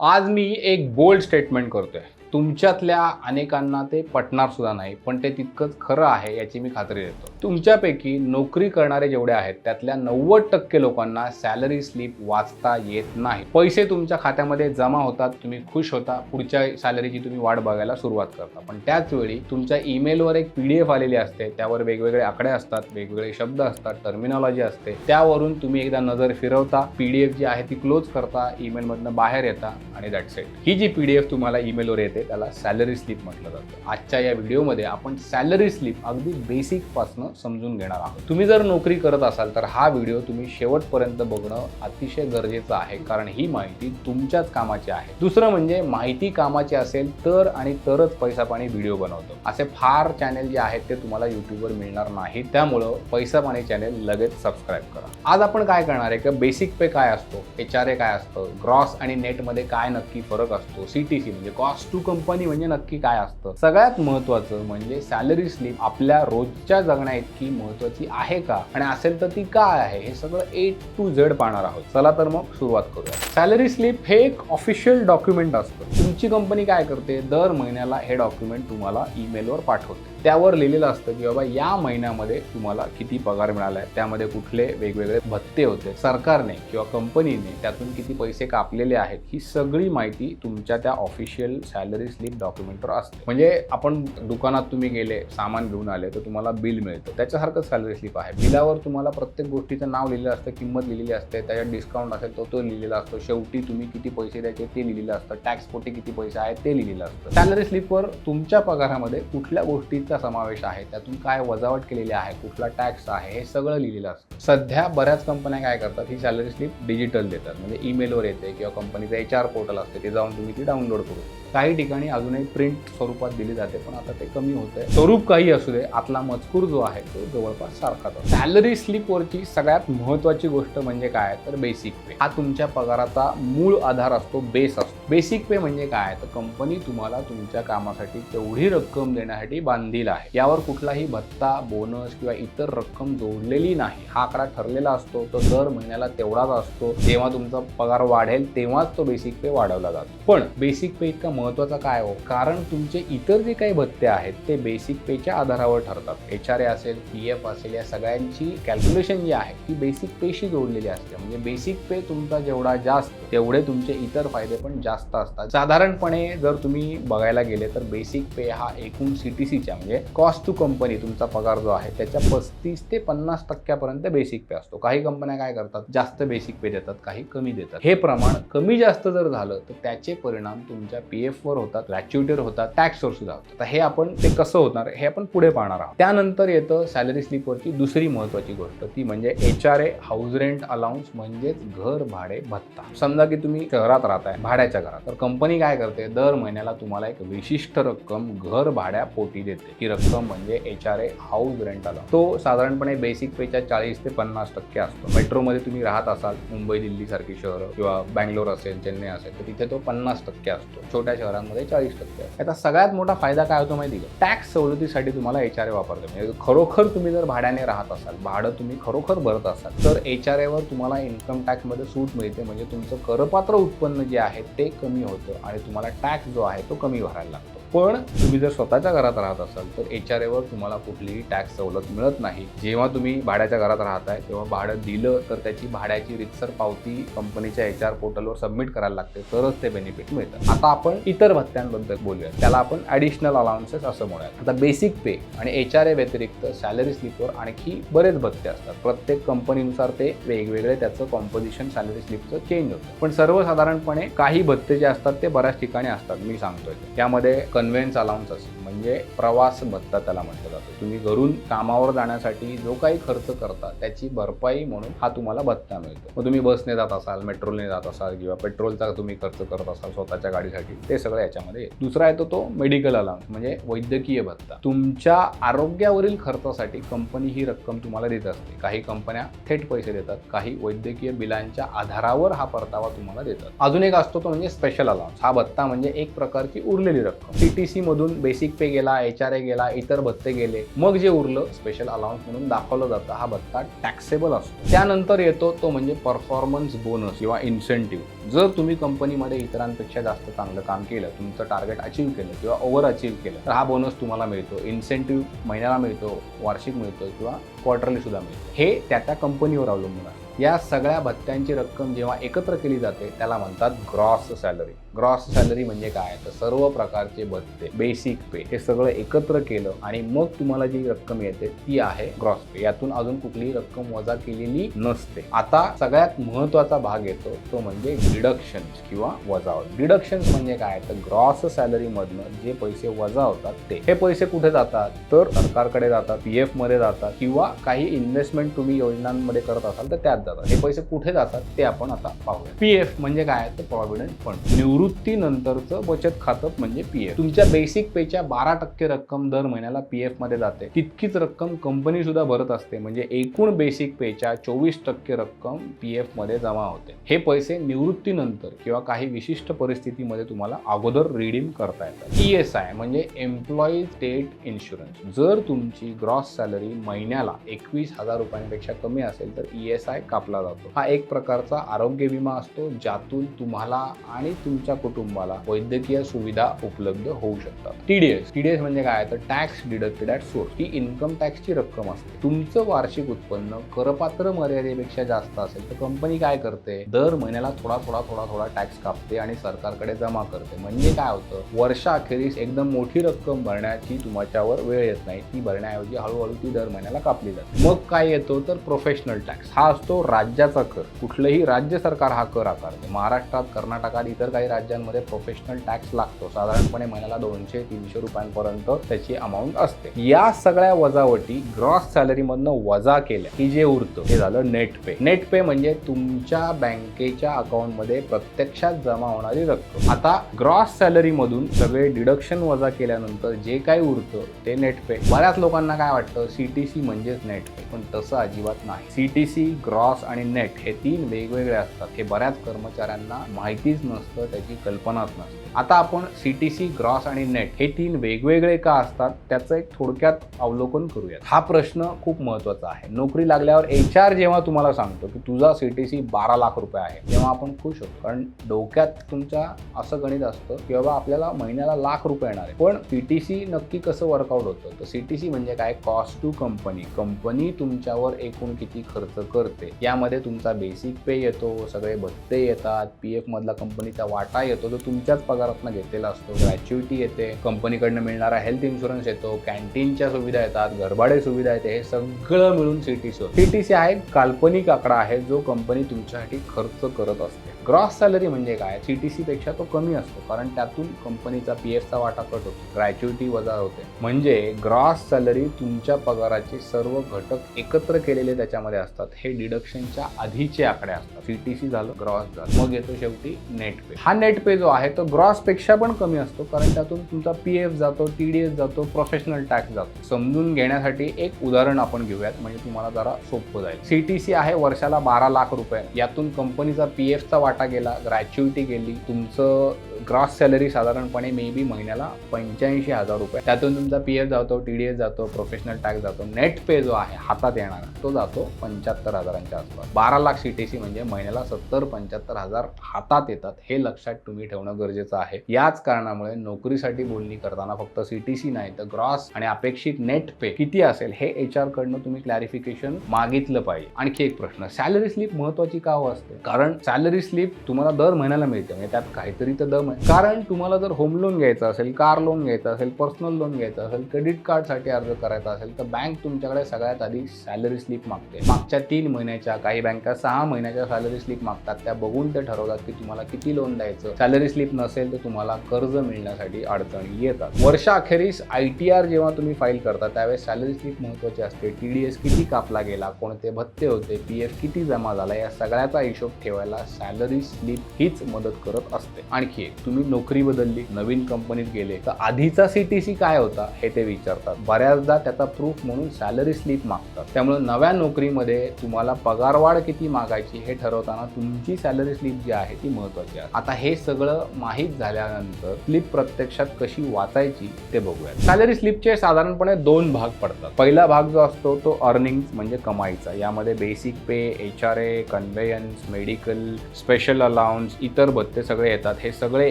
आज मी एक bold statement करतोय. तुमच्यातल्या अनेकांना ते पटणार सुद्धा नाही, पण ते तितकंच खरं आहे याची मी खात्री देतो. तुमच्यापैकी नोकरी करणारे जेवढे आहेत त्यातल्या 90% लोकांना सॅलरी स्लिप वाचता येत नाही. पैसे तुमच्या खात्यामध्ये जमा होतात, तुम्ही खुश होता, पुढच्या सॅलरीची तुम्ही वाट बघायला सुरुवात करता. पण त्याच वेळी तुमच्या ईमेलवर एक PDF आलेली असते, त्यावर वेगवेगळे आकडे असतात, वेगवेगळे शब्द असतात, टर्मिनॉलॉजी असते. त्यावरून तुम्ही एकदा नजर फिरवता, PDF जी आहे ती क्लोज करता, ईमेलमधनं बाहेर येता आणि दॅट्स इट. ही जी PDF तुम्हाला ईमेलवर येते त्याला सॅलरी स्लिप म्हटलं जातं. आजच्या या व्हिडिओमध्ये आपण सॅलरी स्लिप अगदी बेसिक पासून समजून घेणार आहोत. तुम्ही जर नोकरी करत असाल तर हा व्हिडिओ तुम्ही शेवटपर्यंत बघणं अतिशय गरजेचं आहे, कारण ही माहिती तुमच्याच कामाची आहे. दुसरं म्हणजे माहिती कामाची असेल तर आणि तरच पैसा पाणी व्हिडिओ बनवतो. असे फार चॅनल जे आहेत ते तुम्हाला युट्यूबवर मिळणार नाहीत. त्यामुळं पैसा पाणी चॅनल लगेच सबस्क्राईब करा. आज आपण काय करणार आहे की बेसिक पे काय असतो, HRA काय असतं, ग्रॉस आणि नेट मध्ये काय नक्की फरक असतो, CTC म्हणजे कॉस्ट टू कंपनी म्हणजे नक्की काय असतं, सगळ्यात महत्त्वाचं म्हणजे सॅलरी स्लिप आपल्या रोजच्या जगण्या इतकी महत्त्वाची आहे का, आणि असेल तर ती काय आहे, हे सगळं A to Z पाहणार आहोत. चला तर मग सुरुवात करूया. सॅलरी स्लिप हे एक ऑफिशियल डॉक्युमेंट असतं. तुमची कंपनी काय करते, दर महिन्याला हे डॉक्युमेंट तुम्हाला ईमेलवर पाठवते. त्यावर लिहिलेलं असतं की बाबा या महिन्यामध्ये तुम्हाला किती पगार मिळाला आहे, त्यामध्ये कुठले वेगवेगळे भत्ते होते, सरकारने किंवा कंपनीने त्यातून किती पैसे कापलेले आहेत, ही सगळी माहिती तुमच्या त्या ऑफिशियल सॅलरी स्लिप डॉक्युमेंटवर असते. म्हणजे आपण दुकानात तुम्ही गेले, सामान घेऊन आले तर तुम्हाला बिल मिळतं, त्याच्यासारखंच सॅलरी स्लिप आहे. बिलावर तुम्हाला प्रत्येक गोष्टीचं नाव लिहिलेलं असतं, किंमत लिहिलेली असते, त्याच्यात डिस्काउंट असेल तो लिहिलेला असतो, शेवटी तुम्ही किती पैसे द्यायचे ते लिहिलेलं असतं, टॅक्स पोटी किती पैसे आहेत ते लिहिलेलं असतं. सॅलरी स्लिपवर तुमच्या पगारामध्ये कुठल्या गोष्टीचा समावेश आहे, त्यातून काय वजावट केलेली आहे, कुठला टॅक्स आहे, हे सगळं लिहिलेलं असतं. सध्या बऱ्याच कंपन्या काय करतात, ही सॅलरी स्लिप डिजिटल देतात, म्हणजे ईमेलवर येते किंवा कंपनीचं HR पोर्टल असते, ते जाऊन तुम्ही ती डाउनलोड करू शकता. काही ठिकाणी अजूनही प्रिंट स्वरूपात दिली जाते, पण आता ते कमी होतंय. स्वरूप काही असू दे, आतला मजकूर जो आहे तो जवळपास सारखाच असतो. सॅलरी स्लिपवरची सगळ्यात महत्त्वाची गोष्ट म्हणजे काय तर बेसिक पे. हा तुमच्या पगाराचा मूळ आधार असतो, बेस असतो. बेसिक पे म्हणजे काय तर कंपनी तुम्हाला तुमच्या कामासाठी तेवढी रक्कम देण्यासाठी बांधील आहे. यावर कुठलाही भत्ता, बोनस किंवा इतर रक्कम जोडलेली नाही. हा आकडा ठरलेला असतो, तो दर महिन्याला तेवढाच असतो. जेव्हा तुमचा पगार वाढेल तेव्हाच तो बेसिक पे वाढवला जातो. पण बेसिक पे इतका महत्त्वाचा काय हो, कारण तुमचे इतर जे काही भत्ते आहेत ते बेसिक पेच्या आधारावर ठरतात. HRA असेल, PF असेल, या सगळ्यांची कॅल्क्युलेशन जी आहे ती बेसिक पेशी जोडलेली असते. म्हणजे बेसिक पे तुमचा जेवढा जास्त तेवढे तुमचे इतर फायदे पण जास्त असतात. साधारणपणे जर तुम्ही बघायला गेले तर बेसिक पे हा एकूण CTCच्या म्हणजे कॉस्ट टू कंपनी तुमचा पगार जो आहे त्याच्या 35 ते 50% बेसिक पे असतो. काही कंपन्या काय करतात, जास्त बेसिक पे देतात, काही कमी देतात. हे प्रमाण कमी जास्त जर झालं तर त्याचे परिणाम तुमच्या PF वर होतात, ग्रॅच्युटीवर होतात, टॅक्सवर सुद्धा होतात. तर हे आपण ते कसं होणार हे आपण पुढे पाहणार आहोत. त्यानंतर येतं सॅलरी स्लिपवरची दुसरी महत्त्वाची गोष्ट, ती म्हणजे HRA हाऊस रेंट अलाउन्स, म्हणजेच घर भाडे भत्ता. समजा की तुम्ही शहरात राहताय, भाड्याच्या घरात, तर कंपनी काय करते, दर महिन्याला तुम्हाला एक विशिष्ट रक्कम घर भाड्या पोटी देते. ही रक्कम म्हणजे HRA हाऊस रेंट अलाउन्स. तो साधारणपणे बेसिक पेच्या 40 ते 50% असतो. मेट्रोमध्ये तुम्ही राहत असाल, मुंबई दिल्ली सारखी शहरं किंवा बँगलोर असेल, चेन्नई असेल, तर तिथे तो 50% असतो. छोट्या शहरांमध्ये 40%. याचा सगळ्यात मोठा फायदा काय होतो माहिती का, टॅक्स सवलतीसाठी तुम्हाला HRA वापरतो. म्हणजे खरोखर तुम्ही जर भाड्याने राहत असाल, भाडं तुम्ही खरोखर भरत असाल, तर HRA वर तुम्हाला इन्कम टॅक्समध्ये सूट मिळते. म्हणजे तुमचं करपात्र उत्पन्न जे आहे ते कमी होतं आणि तुम्हाला टॅक्स जो आहे तो कमी भरायला लागतो. पण तुम्ही जर स्वतःच्या घरात राहत असाल तर HRA वर तुम्हाला कुठलीही टॅक्स सवलत मिळत नाही. जेव्हा तुम्ही भाड्याच्या घरात राहताय तेव्हा भाडं दिलं तर त्याची भाड्याची रितसर पावती कंपनीच्या HR पोर्टलवर सबमिट करायला लागते, तरच ते बेनिफिट मिळतं. आता आपण इतर भत्त्यांबद्दल बोलूया, त्याला आपण ॲडिशनल अलाउन्सेस असं म्हणूयात. आता बेसिक पे आणि HRA व्यतिरिक्त सॅलरी स्लिपवर आणखी बरेच भत्ते असतात. प्रत्येक कंपनीनुसार ते वेगवेगळे त्याचं कॉम्पोजिशन सॅलरी स्लिपचं चेंज होतं. पण सर्वसाधारणपणे काही भत्ते जे असतात ते बऱ्याच ठिकाणी असतात. मी सांगतोय त्यामध्ये कन्व्हेन्स अलाउन्स असेल, म्हणजे प्रवास भत्ता त्याला म्हटलं जातं. तुम्ही घरून कामावर जाण्यासाठी जो काही खर्च करता त्याची भरपाई म्हणून हा तुम्हाला भत्ता मिळतो. मग तुम्ही बसने जात असाल, मेट्रोने जात असाल किंवा पेट्रोलचा तुम्ही खर्च करत असाल स्वतःच्या गाडीसाठी, ते सगळं याच्यामध्ये येतं. दुसरा येतो तो मेडिकल अलाउन्स, म्हणजे वैद्यकीय भत्ता. तुमच्या आरोग्यावरील खर्चासाठी कंपनी ही रक्कम तुम्हाला देत असते. काही कंपन्या थेट पैसे देतात, काही वैद्यकीय बिलांच्या आधारावर हा परतावा तुम्हाला देतात. अजून एक असतो तो म्हणजे स्पेशल अलाउन्स. हा भत्ता म्हणजे एक प्रकारची उरलेली रक्कम. ती सीटीसी मधून बेसिक पे गेला, HRA गेला, इतर भत्ते गेले, मग जे उरलं स्पेशल अलाउन्स म्हणून दाखवलं जातं. हा भत्ता टॅक्सेबल असतो. त्यानंतर येतो तो म्हणजे परफॉर्मन्स बोनस किंवा इन्सेंटिव्ह. जर तुम्ही कंपनीमध्ये इतरांपेक्षा जास्त चांगलं काम केलं, तुमचं टार्गेट अचीव केलं किंवा ओव्हर अचीव केलं, तर हा बोनस तुम्हाला मिळतो. इन्सेंटिव्ह महिन्याला मिळतो, वार्षिक मिळतो किंवा क्वार्टरली सुद्धा मिळतो. हे त्या कंपनीवर अवलंबून आहे. या सगळ्या भत्त्यांची रक्कम जेव्हा एकत्र केली जाते त्याला म्हणतात ग्रॉस सॅलरी. ग्रॉस सॅलरी म्हणजे काय, तर सर्व प्रकारचे भत्ते, बेसिक पे हे सगळं एकत्र केलं आणि मग तुम्हाला जी रक्कम येते ती आहे ग्रॉस पे. यातून अजून कुठलीही रक्कम वजा केलेली नसते. आता सगळ्यात महत्त्वाचा भाग येतो तो म्हणजे डिडक्शन्स किंवा वजावट. डिडक्शन्स म्हणजे काय, तर ग्रॉस सॅलरी मधनं जे पैसे वजा होतात ते. हे पैसे कुठे जातात, तर सरकारकडे जातात, PF मध्ये जातात किंवा काही इन्व्हेस्टमेंट तुम्ही योजनांमध्ये करत असाल तर त्यात जातात. हे पैसे कुठे जातात ते आपण आता पाहूया. PF म्हणजे काय, तर प्रॉव्हिडंट फंड. निवृत्तीनंतरचं बचत खातं म्हणजे PF. तुमच्या बेसिक पेच्या 12% रक्कम दर महिन्याला PF मध्ये जाते. तितकीच रक्कम कंपनी सुद्धा भरत असते. म्हणजे एकूण बेसिक पेच्या 24% रक्कम PF मध्ये जमा होते. हे पैसे निवृत्तीनंतर किंवा काही विशिष्ट परिस्थितीमध्ये तुम्हाला अगोदर रिडीम करता येतात. ESI म्हणजे एम्प्लॉई स्टेट इन्शुरन्स. जर तुमची ग्रॉस सॅलरी महिन्याला 21,000 रुपयांपेक्षा कमी असेल तर ESI कापला जातो. हा एक प्रकारचा आरोग्य विमा असतो ज्यातून तुम्हाला आणि तुमच्या कुटुंबाला वैद्यकीय सुविधा उपलब्ध होऊ शकतात. TDS म्हणजे काय, तर tax deducted at source. He income टॅक्सची रक्कम असते. तुमचं वार्षिक उत्पन्न करपात्र मर्यादेपेक्षा जास्त असेल तर कंपनी काय करते, दर महिन्याला थोडा टॅक्स कापते आणि सरकारकडे जमा करते. म्हणजे काय होतं, वर्षाअखेरीस एकदम मोठी रक्कम भरण्याची तुमच्यावर वेळ येत नाही. ती भरण्याऐवजी हळूहळू ती दर महिन्याला कापली जाते. मग काय येतो, तर प्रोफेशनल टॅक्स. हा असतो राज्याचा कर. कुठलंही राज्य सरकार हा कर आकारते. महाराष्ट्रात, कर्नाटकात, इतर काही राज्यांमध्ये प्रोफेशनल टॅक्स लागतो. साधारणपणे महिन्याला 200-300 रुपयांपर्यंत त्याची अमाऊंट असते. या सगळ्या वजावटी ग्रॉस सॅलरी मधनं वजा केल्या की जे उरतं हे झालं नेट पे. नेट पे म्हणजे तुमच्या बँकेच्या अकाउंटमध्ये प्रत्यक्षात जमा होणारी रक्कम. आता ग्रॉस सॅलरी मधून सगळे डिडक्शन वजा केल्यानंतर जे काही उरतं ते नेट पे. बऱ्याच लोकांना काय वाटतं, CTC म्हणजेच नेट पे, पण तसं अजिबात नाही. CTC, ग्रॉस आणि नेट हे 3 वेगवेगळे असतात. हे बऱ्याच कर्मचाऱ्यांना माहितीच नसतं, त्याची कल्पनाच नसते. आता आपण CTC, ग्रॉस आणि नेट हे 3 वेगवेगळे का असतात त्याचं एक थोडक्यात अवलोकन करूयात. हा प्रश्न खूप महत्त्वाचा आहे. नोकरी लागल्यावर HR जेव्हा तुम्हाला सांगतो की तुझा CTC 12 लाख रुपये आहे, तेव्हा आपण खुश होतो. कारण डोक्यात तुमच्या असं गणित असतं की बाबा आपल्याला महिन्याला लाख रुपये येणार आहे. पण CTC नक्की कसं वर्कआउट होतं, तर CTC म्हणजे काय, कॉस्ट टू कंपनी. कंपनी तुमच्यावर एकूण किती खर्च करते यामध्ये तुमचा बेसिक पे येतो, सगळे भत्ते येतात, PF मधला कंपनीचा वाटा येतो जो तुमच्याच पगारातनं घेतलेला असतो, ग्रॅच्युइटी येते, कंपनीकडनं मिळणारा हेल्थ इन्शुरन्स येतो, कॅन्टीनच्या सुविधा येतात, घरभाडे सुविधा येते. हे सगळं मिळून CTC होतं. CTC हा एक काल्पनिक आकडा आहे जो कंपनी तुमच्यासाठी खर्च करत असते. ग्रॉस सॅलरी म्हणजे काय, CTC पेक्षा तो कमी असतो कारण त्यातून कंपनीचा PFचा वाटा कट होतो, ग्रॅच्युइटी वजा होते. म्हणजे ग्रॉस सॅलरी तुमच्या पगाराचे सर्व घटक एकत्र केलेले त्याच्यामध्ये असतात. हे डिडक्शनच्या आधीचे आकडे असतात. CTC झालं, ग्रॉस झालं, मग येतो शेवटी नेट पे. हा नेट पे जो आहे तो ग्रॉस पेक्षा पण कमी असतो कारण त्यातून तुमचा PF जातो, TDS जातो, प्रोफेशनल टॅक्स जातो. समजून घेण्यासाठी एक उदाहरण आपण घेऊयात म्हणजे तुम्हाला जरा सोपं जाईल. CTC आहे वर्षाला 12 लाख रुपये. यातून कंपनीचा PFचा वाटा गेला, ग्रॅच्युइटी गेली, तुमचं ग्रॉस सॅलरी साधारणपणे मे बी महिन्याला 85,000 रुपये. त्यातून तुमचा PF जातो, TDS जातो, प्रोफेशनल टॅक्स जातो. नेट पे जो आहे हातात येणारा तो जातो 75,000च्या आसपास. 12 लाख CTC म्हणजे महिन्याला 70-75,000 हातात येतात. हे लक्षात तुम्ही ठेवणं गरजेचं आहे. याच कारणामुळे नोकरीसाठी बोलणी करताना फक्त CTC नाही तर ग्रॉस आणि अपेक्षित नेट पे किती असेल हे HR कडनं तुम्ही क्लॅरिफिकेशन मागितलं पाहिजे. आणखी एक प्रश्न, सॅलरी स्लिप महत्त्वाची का असते, कारण सॅलरी स्लिप तुम्हाला दर महिन्याला मिळते. म्हणजे त्यात काहीतरी तर दम आहे. कारण तुम्हाला जर होम लोन घ्यायचं असेल, कार लोन घ्यायचं असेल, पर्सनल लोन घ्यायचं असेल, क्रेडिट कार्डसाठी अर्ज करायचा असेल तर बँक तुमच्याकडे सगळ्यात आधी सॅलरी स्लिप मागते. मागच्या 3 महिन्याच्या, काही बँका 6 महिन्याच्या सॅलरी स्लिप मागतात. त्या बघून ते ठरवतात की तुम्हाला किती लोन द्यायचं. सॅलरी स्लिप नसेल तर तुम्हाला कर्ज मिळण्यासाठी अडचणी येतात. वर्षाअखेरीस ITR जेव्हा तुम्ही फाईल करता त्यावेळेस सॅलरी स्लिप महत्त्वाची असते. TDS किती कापला गेला, कोणते भत्ते होते, PF किती जमा झाला, या सगळ्याचा हिशोब ठेवायला सॅलरी स्लिप हीच मदत करत असते. आणखी एक, तुम्ही नोकरी बदलली, नवीन कंपनीत गेले तर आधीचा CTC काय होता हे ते विचारतात. बऱ्याचदा त्याचा प्रूफ म्हणून सॅलरी स्लिप मागतात. त्यामुळे नव्या नोकरीमध्ये तुम्हाला पगारवाढ किती मागायची हे ठरवताना तुमची सॅलरी स्लिप जी आहे ती महत्त्वाची आहे. आता हे सगळं माहीत झाल्यानंतर स्लिप प्रत्यक्षात कशी वाचायची ते बघूया. सॅलरी स्लिपचे साधारणपणे 2 भाग पडतात. पहिला भाग जो असतो तो अर्निंग्स म्हणजे कमाईचा. यामध्ये basic pay, HRA, conveyance, medical, special allowance, इतर भत्ते सगळे येतात. हे सगळे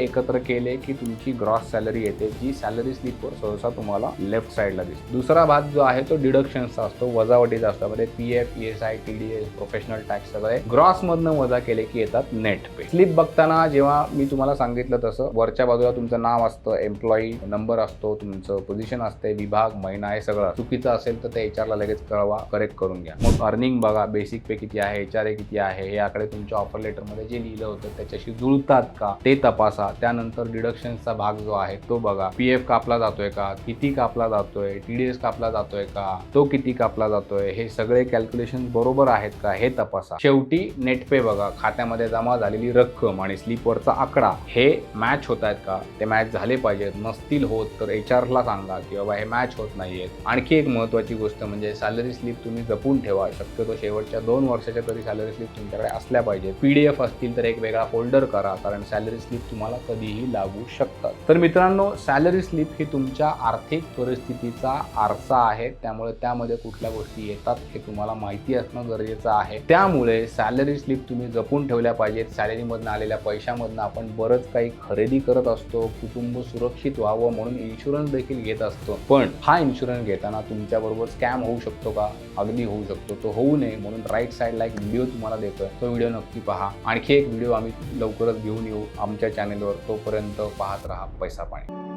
एकत्र केले की तुमची ग्रॉस सॅलरी येते, जी सॅलरी स्लिपवर सहसा तुम्हाला लेफ्ट साईडला दिसते. दुसरा भाग जो आहे तो डिडक्शन्सचा असतो, वजावटीचा असतो. म्हणजे PF, ESI, TDS, professional tax सगळे ग्रॉस मधनं वजा केले की येतात नेट पे. स्लिप बघताना जेव्हा मी तुम्हाला सांगितलं तसं वरच्या बाजूला तुमचं नाव असतं, एम्प्लॉई नंबर असतो, तुमचं पोझिशन असते, विभाग, महिना, हे सगळं चुकीचं असेल तर ते HR ला लगेच कळवा, करेक्ट करून घ्या. मग अर्निंग बघा, बेसिक पे किती आहे, HRA किती आहे, हे आकडे तुमच्या ऑफर लेटरमध्ये जे लिहिलं होतं त्याच्याशी जुळतात का ते तपासा. त्यानंतर डिडक्शन्सचा भाग जो आहे तो बघा, PF कापला जातोय का, किती कापला जातोय, TDS कापला जातोय का, तो किती कापला जातोय, हे सगळे कॅल्क्युलेशन बरोबर आहेत का हे तपासा. शेवटी नेट पे बघा, खात्यामध्ये जमा झालेली रक्कम आणि स्लिपवरचा आकडा हे मॅच होत आहेत का, ते मॅच झाले पाहिजेत. नसतील होत तर HR ला सांगा की बाबा हे मॅच होत नाहीयेत. आणखी एक महत्त्वाची गोष्ट म्हणजे सॅलरी स्लिप तुम्ही जपून ठेवा. शक्यतो शेवटच्या 2 वर्षाच्या तरी सॅलरी स्लिप तुमच्याकडे असल्या पाहिजेत. PDF असतील तर एक वेगळा फोल्डर करा, कारण सॅलरी स्लिप तुम्हाला कधीही लागू शकतात. तर मित्रांनो, सॅलरी स्लिप ही तुमच्या आर्थिक परिस्थितीचा आरसा आहे. त्यामुळे त्यामध्ये कुठल्या गोष्टी येतात हे तुम्हाला माहिती असणं गरजेचं आहे. त्यामुळे सॅलरी स्लिप तुम्ही जपून ठेवल्या पाहिजेत. सॅलरीमधनं आलेल्या पैशामधनं आपण बरंच काही खरेदी करत असतो, कुटुंब सुरक्षित व्हावं म्हणून इन्शुरन्स देखील घेत असतो. पण हा इन्शुरन्स घेताना तुमच्याबरोबर स्कॅम होऊ शकतो का? अगदी होऊ शकतो. तो होऊ नये म्हणून राईट साईडला एक व्हिडिओ तुम्हाला देतोय, तो व्हिडिओ नक्की पहा. आणखी एक व्हिडिओ आम्ही लवकरच घेऊन येऊ आमच्या चॅनेलवर. तोपर्यंत पाहत राहा पैसा पाणी.